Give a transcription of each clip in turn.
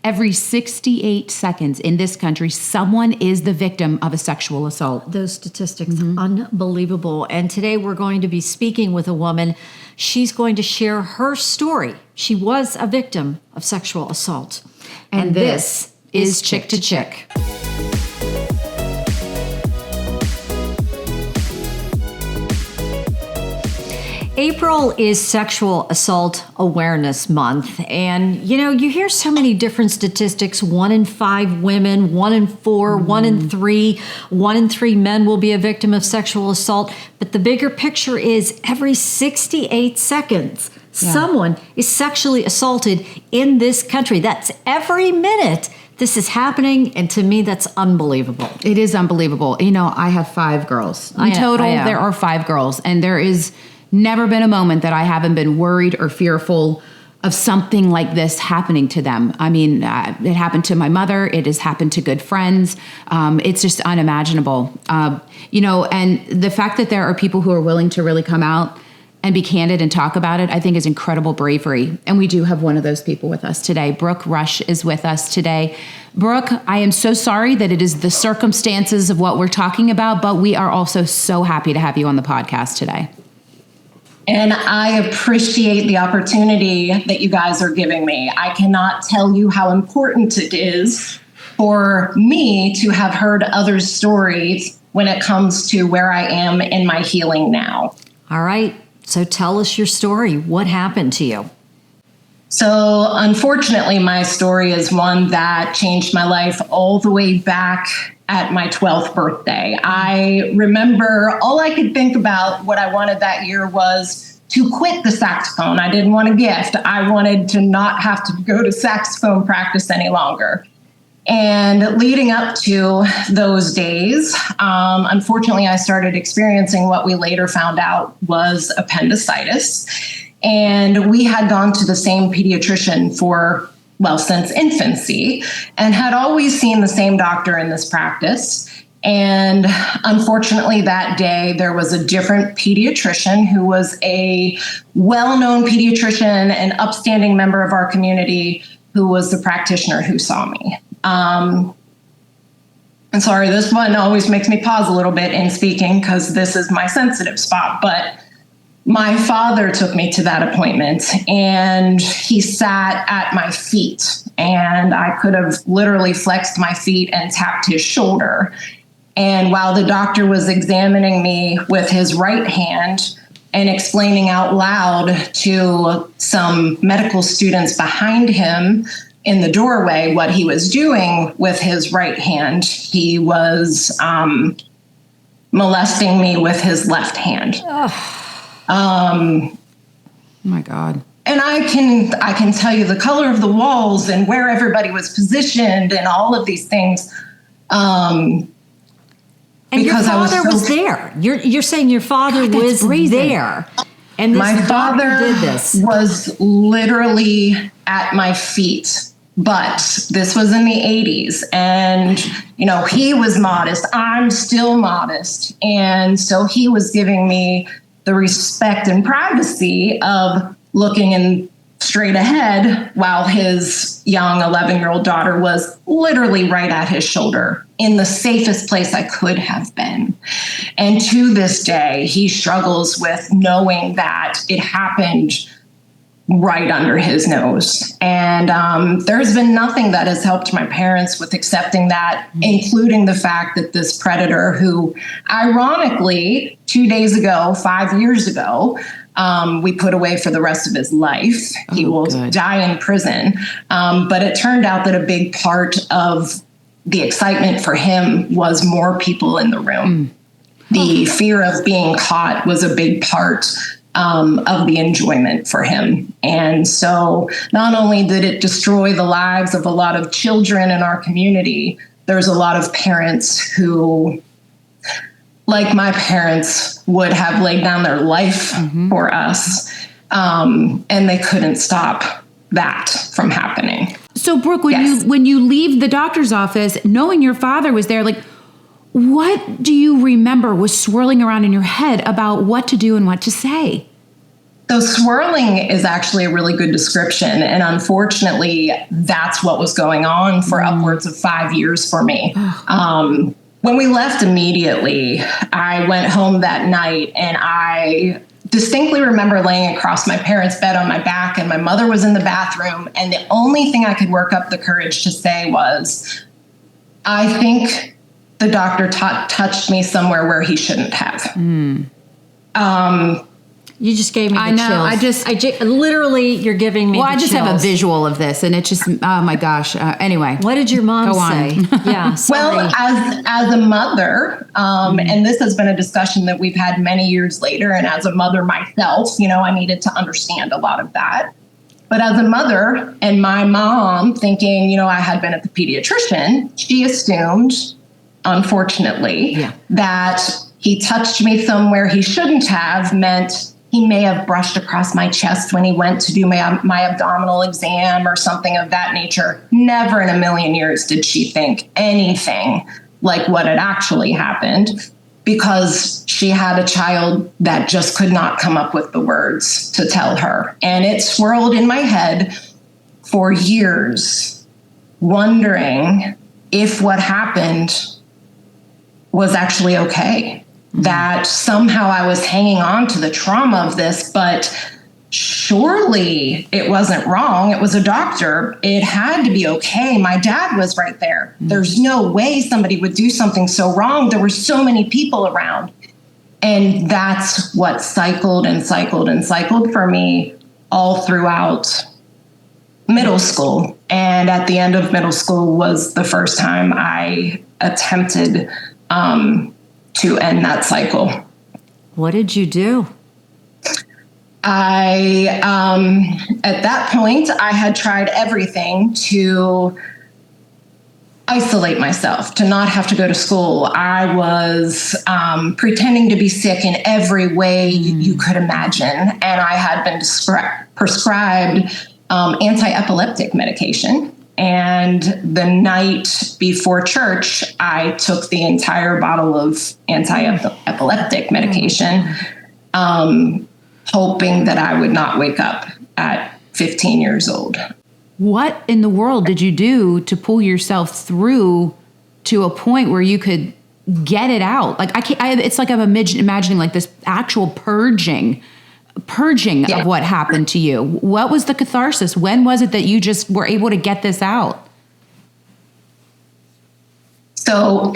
Every 68 seconds in this country, someone is the victim of a sexual assault. Those statistics, unbelievable. And today we're going to be speaking with a woman. She's going to share her story. She was a victim of sexual assault. And this is Chick2Chick. April is Sexual Assault Awareness Month. And, you hear so many different statistics. 1 in 5 women, 1 in 4, 1 in 3, 1 in 3 men will be a victim of sexual assault. But the bigger picture is every 68 seconds, someone is sexually assaulted in this country. That's every minute. This is happening, and to me, that's unbelievable. It is unbelievable. I have 5 girls. In total, there are 5 girls, and there is never been a moment that I haven't been worried or fearful of something like this happening to them. I mean, it happened to my mother. It has happened to good friends. It's just unimaginable. And the fact that there are people who are willing to really come out and be candid and talk about it, I think is incredible bravery. And we do have one of those people with us today. Brooke Rush is with us today. Brooke, I am so sorry that it is the circumstances of what we're talking about, but we are also so happy to have you on the podcast today. And I appreciate the opportunity that you guys are giving me. I cannot tell you how important it is for me to have heard others' stories when it comes to where I am in my healing now. All right. So tell us your story. What happened to you? So unfortunately, my story is one that changed my life all the way back at my 12th birthday. I remember all I could think about what I wanted that year was to quit the saxophone. I didn't want a gift. I wanted to not have to go to saxophone practice any longer. And leading up to those days, unfortunately, I started experiencing what we later found out was appendicitis. And we had gone to the same pediatrician since infancy, and had always seen the same doctor in this practice. And unfortunately, that day, there was a different pediatrician who was a well-known pediatrician, an upstanding member of our community, who was the practitioner who saw me. And sorry, this one always makes me pause a little bit in speaking because this is my sensitive spot, but my father took me to that appointment, and he sat at my feet, and I could have literally flexed my feet and tapped his shoulder. And while the doctor was examining me with his right hand and explaining out loud to some medical students behind him in the doorway what he was doing with his right hand, he was molesting me with his left hand. Oh my God. And I can tell you the color of the walls and where everybody was positioned and all of these things. And your father was there. You're saying your father was there. And my father did this. Was literally at my feet. But this was in the 80s, and, he was modest. I'm still modest. And so he was giving me the respect and privacy of looking in straight ahead while his young 11-year-old daughter was literally right at his shoulder in the safest place I could have been. And to this day, he struggles with knowing that it happened right under his nose. And there's been nothing that has helped my parents with accepting that, including the fact that this predator, who ironically 2 days ago, 5 years ago, we put away for the rest of his life. He will die in prison. But it turned out that a big part of the excitement for him was more people in the room. The fear of being caught was a big part of the enjoyment for him. And so not only did it destroy the lives of a lot of children in our community, there's a lot of parents who, like my parents, would have laid down their life for us. And they couldn't stop that from happening. So Brooke, when you leave the doctor's office, knowing your father was there, what do you remember was swirling around in your head about what to do and what to say? So swirling is actually a really good description. And unfortunately, that's what was going on for upwards of 5 years for me. When we left immediately, I went home that night and I distinctly remember laying across my parents' bed on my back, and my mother was in the bathroom. And the only thing I could work up the courage to say was, I think the doctor touched me somewhere where he shouldn't have. You just gave me the chills. I just literally, you're giving me the chills. I just have a visual of this, and it just, oh my gosh. Anyway. What did your mom say? Yeah. Sorry. Well, as a mother, and this has been a discussion that we've had many years later, and as a mother myself, I needed to understand a lot of that. But as a mother and my mom thinking, I had been at the pediatrician, she assumed, unfortunately, that he touched me somewhere he shouldn't have meant he may have brushed across my chest when he went to do my abdominal exam or something of that nature. Never in a million years did she think anything like what had actually happened, because she had a child that just could not come up with the words to tell her. And it swirled in my head for years, wondering if what happened was actually okay. That somehow I was hanging on to the trauma of this, but surely it wasn't wrong. It was a doctor. It had to be okay. My dad was right there. There's no way somebody would do something so wrong. There were so many people around. And that's what cycled and cycled and cycled for me all throughout middle school. And at the end of middle school was the first time I attempted to end that cycle. What did you do? At that point, I had tried everything to isolate myself, to not have to go to school. I was pretending to be sick in every way you could imagine. And I had been prescribed anti-epileptic medication. And the night before church, I took the entire bottle of anti-epileptic medication, hoping that I would not wake up at 15 years old. What in the world did you do to pull yourself through to a point where you could get it out? Like it's like I'm imagining like this actual purging of what happened to you. What was the catharsis? When was it that you just were able to get this out? So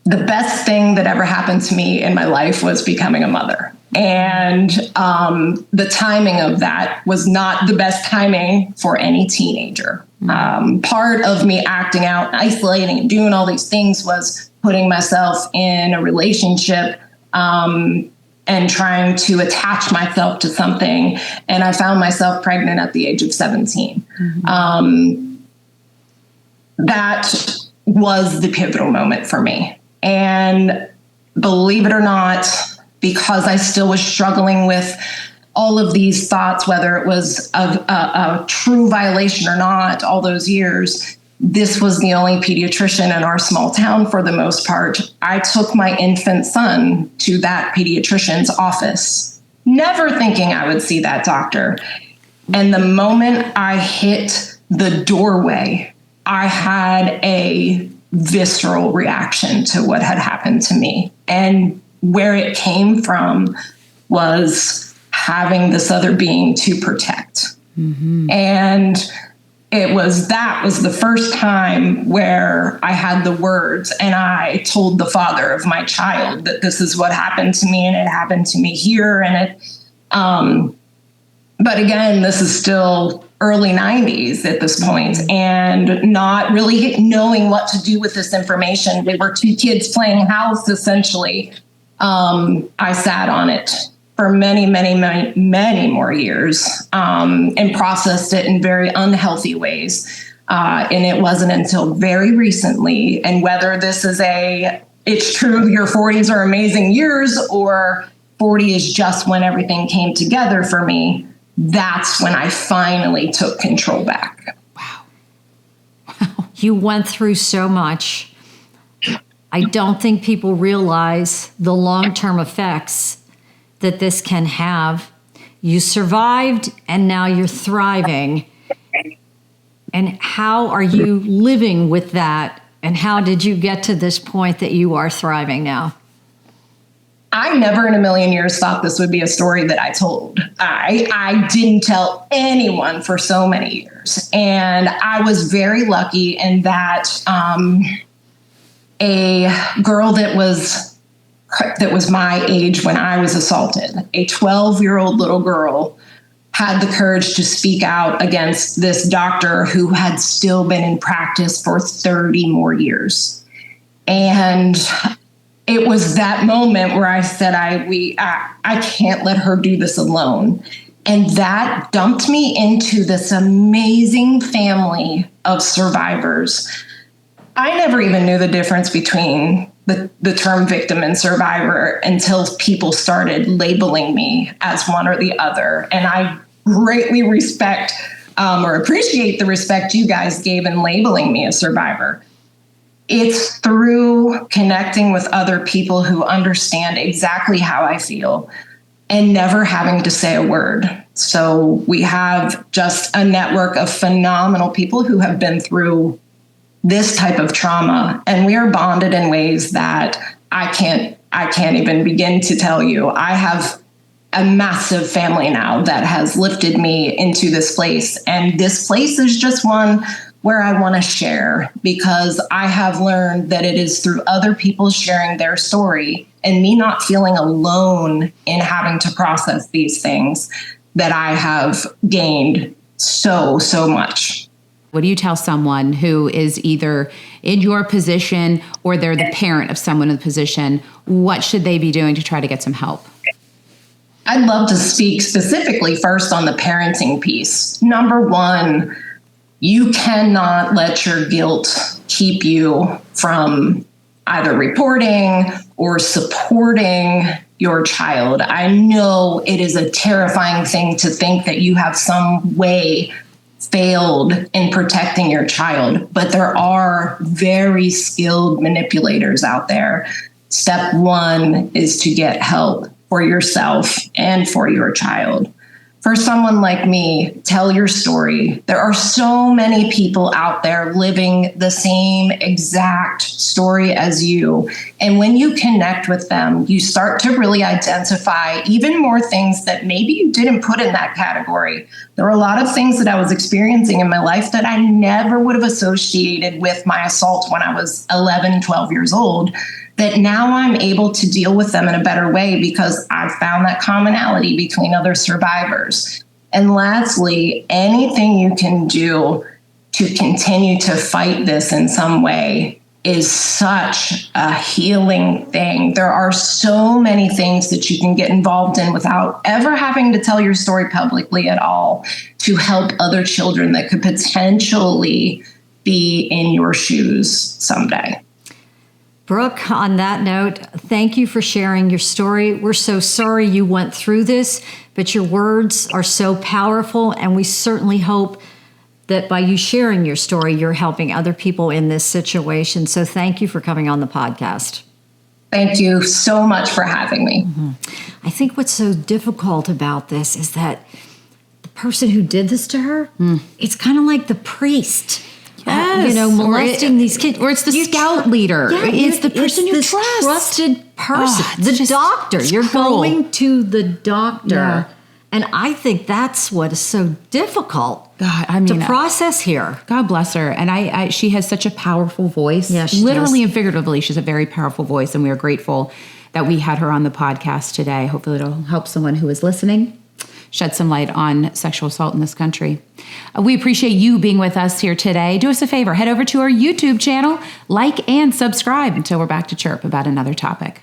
the best thing that ever happened to me in my life was becoming a mother. And the timing of that was not the best timing for any teenager. Part of me acting out, isolating, and doing all these things was putting myself in a relationship and trying to attach myself to something. And I found myself pregnant at the age of 17. That was the pivotal moment for me. And believe it or not, because I still was struggling with all of these thoughts, whether it was a true violation or not, all those years, this was the only pediatrician in our small town for the most part. I took my infant son to that pediatrician's office, never thinking I would see that doctor. And the moment I hit the doorway, I had a visceral reaction to what had happened to me. And where it came from was having this other being to protect. And that was the first time where I had the words and I told the father of my child that this is what happened to me and it happened to me here. And but again, this is still early 90s at this point, and not really knowing what to do with this information. We were two kids playing house, essentially. I sat on it for many, many, many, many more years, and processed it in very unhealthy ways. And it wasn't until very recently, and whether this is it's true, your 40s are amazing years, or 40 is just when everything came together for me, that's when I finally took control back. Wow. You went through so much. I don't think people realize the long-term effects that this can have. You survived and now you're thriving. And how are you living with that? And how did you get to this point that you are thriving now? I never in a million years thought this would be a story that I told. I didn't tell anyone for so many years. And I was very lucky in that a girl that was my age when I was assaulted, a 12-year-old little girl, had the courage to speak out against this doctor who had still been in practice for 30 more years. And it was that moment where I said, I can't let her do this alone. And that dumped me into this amazing family of survivors. I never even knew the difference between the term victim and survivor until people started labeling me as one or the other. And I greatly respect or appreciate the respect you guys gave in labeling me a survivor. It's through connecting with other people who understand exactly how I feel and never having to say a word. So we have just a network of phenomenal people who have been through this type of trauma, and we are bonded in ways that I can't even begin to tell you. I have a massive family now that has lifted me into this place, and this place is just one where I want to share, because I have learned that it is through other people sharing their story and me not feeling alone in having to process these things that I have gained so much. What do you tell someone who is either in your position or they're the parent of someone in the position? What should they be doing to try to get some help? I'd love to speak specifically first on the parenting piece. Number one, you cannot let your guilt keep you from either reporting or supporting your child. I know it is a terrifying thing to think that you have some way failed in protecting your child, but there are very skilled manipulators out there. Step one is to get help for yourself and for your child. For someone like me, tell your story. There are so many people out there living the same exact story as you. And when you connect with them, you start to really identify even more things that maybe you didn't put in that category. There are a lot of things that I was experiencing in my life that I never would have associated with my assault when I was 11, 12 years old, that now I'm able to deal with them in a better way because I've found that commonality between other survivors. And lastly, anything you can do to continue to fight this in some way is such a healing thing. There are so many things that you can get involved in without ever having to tell your story publicly at all to help other children that could potentially be in your shoes someday. Brooke, on that note, thank you for sharing your story. We're so sorry you went through this, but your words are so powerful, and we certainly hope that by you sharing your story, you're helping other people in this situation. So thank you for coming on the podcast. Thank you so much for having me. Mm-hmm. I think what's so difficult about this is that the person who did this to her, it's kind of like the priest. Yes. Molesting these kids. Or it's the scout leader. Yeah, it's the person you trust. Trusted person. The doctor. You're cruel. going to the doctor. Yeah. And I think that's what is so difficult to process here. God bless her. And she has such a powerful voice. Yeah, she literally does. and figuratively, she's a very powerful voice. And we are grateful that we had her on the podcast today. Hopefully it'll help someone who is listening shed some light on sexual assault in this country. We appreciate you being with us here today. Do us a favor, head over to our YouTube channel, like and subscribe until we're back to chirp about another topic.